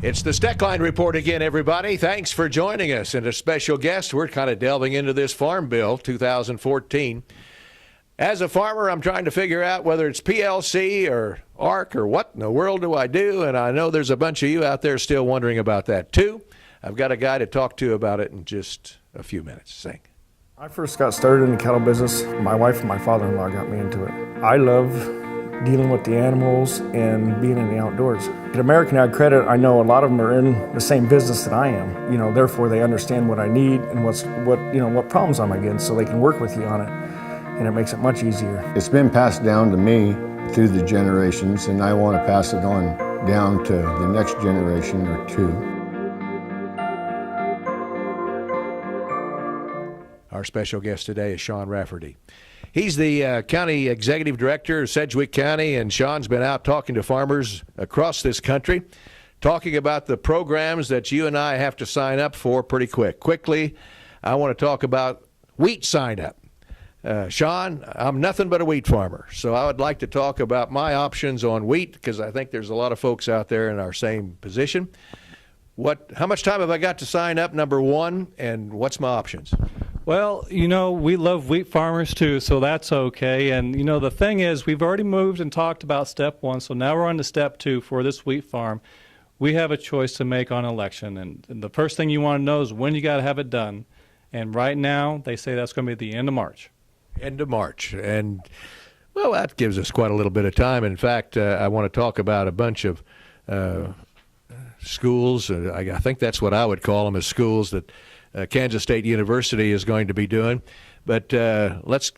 It's the Steckline Report again, everybody. Thanks for joining us. And a special guest, we're kind of delving into this Farm Bill 2014. As a farmer, I'm trying to figure out whether it's PLC or ARC or what in the world do I do, and I know there's a bunch of you out there still wondering about that too. I've got a guy to talk to about it in just a few minutes. Sing. I first got started in the cattle business. My wife and my father-in-law got me into it. I love dealing with the animals and being in the outdoors. At American Ag Credit, I know a lot of them are in the same business that I am. Therefore they understand what I need and what problems I'm against, so they can work with you on it, and it makes it much easier. It's been passed down to me through the generations, and I want to pass it on down to the next generation or two. Our special guest today is Sean Rafferty. He's the county executive director of Sedgwick County, and Sean's been out talking to farmers across this country, talking about the programs that you and I have to sign up for pretty quickly. I want to talk about wheat sign up. Sean, I'm nothing but a wheat farmer, so I would like to talk about my options on wheat, because I think there's a lot of folks out there in our same position. How much time have I got to sign up, number one, and what's my options? Well, we love wheat farmers too, so that's okay. And, the thing is, we've already moved and talked about step one, so now we're on to step two for this wheat farm. We have a choice to make on election, and the first thing you want to know is when you got to have it done. And right now, they say that's going to be the end of March. End of March. And, well, that gives us quite a little bit of time. In fact, I want to talk about a bunch of schools. I think that's what I would call them, as schools that Kansas State University is going to be doing. But let's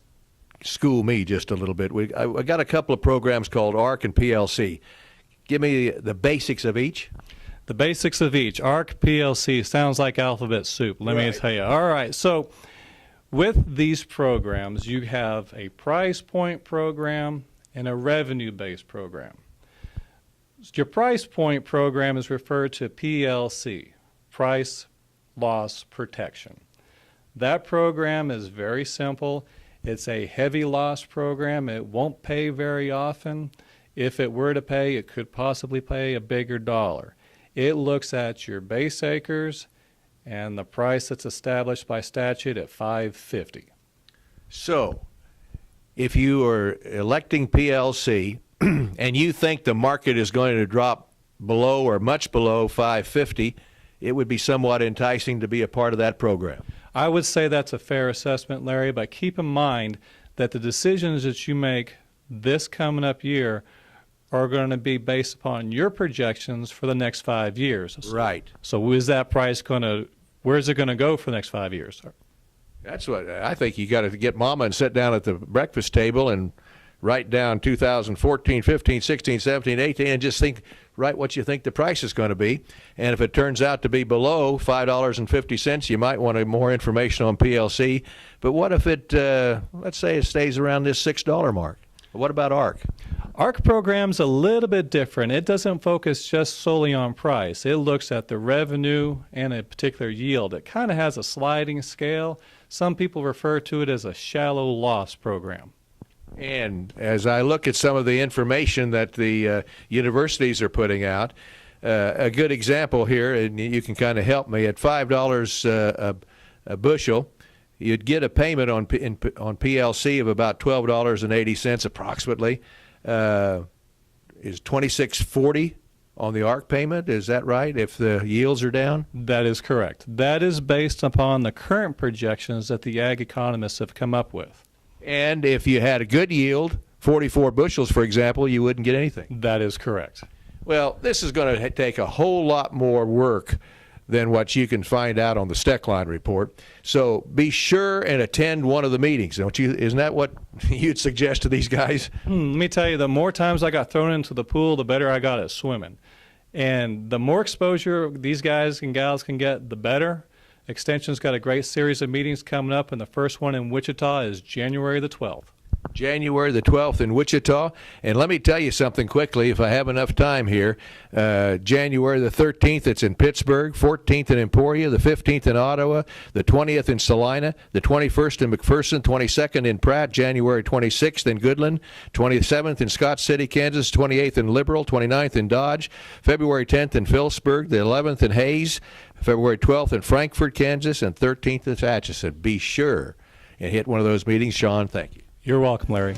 school me just a little bit. I got a couple of programs called ARC and PLC. Give me the basics of each. The basics of each. ARC, PLC, sounds like alphabet soup. Let me tell you. All right, so with these programs, you have a price point program and a revenue-based program. Your price point program is referred to PLC, Price Loss Protection. That program is very simple. It's a heavy loss program. It won't pay very often. If it were to pay, it could possibly pay a bigger dollar. It looks at your base acres and the price that's established by statute at $5.50. So, if you are electing PLC and you think the market is going to drop below or much below $5.50, it would be somewhat enticing to be a part of that program. I would say that's a fair assessment, Larry, but keep in mind that the decisions that you make this coming up year are going to be based upon your projections for the next 5 years. Right. So where's it going to go for the next 5 years? That's what I think. You got to get mama and sit down at the breakfast table and write down 2014, 15, 16, 17, 18, and just write what you think the price is going to be. And if it turns out to be below $5.50, you might want more information on PLC. But what if it, let's say it stays around this $6 mark? What about ARC? ARC program's a little bit different. It doesn't focus just solely on price. It looks at the revenue and a particular yield. It kind of has a sliding scale. Some people refer to it as a shallow loss program. And as I look at some of the information that the universities are putting out, a good example here, and you can kind of help me, at $5 a bushel, you'd get a payment on PLC of about $12.80 approximately. Is $26.40 on the ARC payment? Is that right, if the yields are down? That is correct. That is based upon the current projections that the ag economists have come up with. And if you had a good yield, 44 bushels, for example, you wouldn't get anything. That is correct. Well, this is going to take a whole lot more work than what you can find out on the Steckline Report. So be sure and attend one of the meetings, don't you? Isn't that what you'd suggest to these guys? Let me tell you, the more times I got thrown into the pool, the better I got at swimming. And the more exposure these guys and gals can get, the better. Extension's got a great series of meetings coming up, and the first one in Wichita is January the 12th. January the 12th in Wichita. And let me tell you something quickly, if I have enough time here. January the 13th, it's in Pittsburgh, 14th in Emporia, the 15th in Ottawa, the 20th in Salina, the 21st in McPherson, 22nd in Pratt, January 26th in Goodland, 27th in Scott City, Kansas, 28th in Liberal, 29th in Dodge, February 10th in Phillipsburg, the 11th in Hayes, February 12th in Frankfort, Kansas, and 13th in Atchison. Be sure and hit one of those meetings. Sean, thank you. You're welcome, Larry.